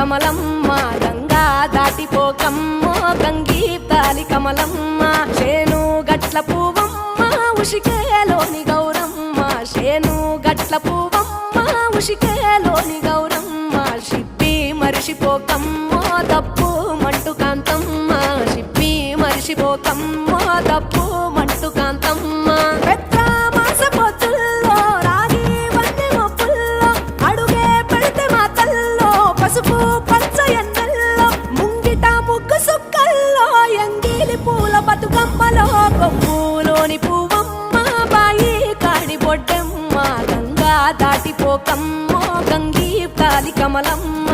కమలమ్మ గంగా దాటిపోకమ్మో గంగీ తాలి కమలమ్మ శేను గట్ల పువ్వమ్మ ఉషికేలోని గౌరమ్మ శేను గట్ల పువ్వమ్మ ఉషికేలోని గౌరమ్మ షిప్పి మరిషిపోకమ్మో తప్పు మంటు కాంతమ్మ షిప్పి మరిషిపోకమ్మో తప్పు మంటు కాంతమ్మ పసుపు పచ్చ ఎన్నెల్లో ముంగిట ముగ్గు సుక్కల్లో ఎంగిలి పూల బతుకమ్మలో కొమ్ములోని పువ్వమ్మ బాయి కాడి బొడ్డమ్మ గంగా దాటిపోకమ్మో గంగీ తాలి కమలమ్మ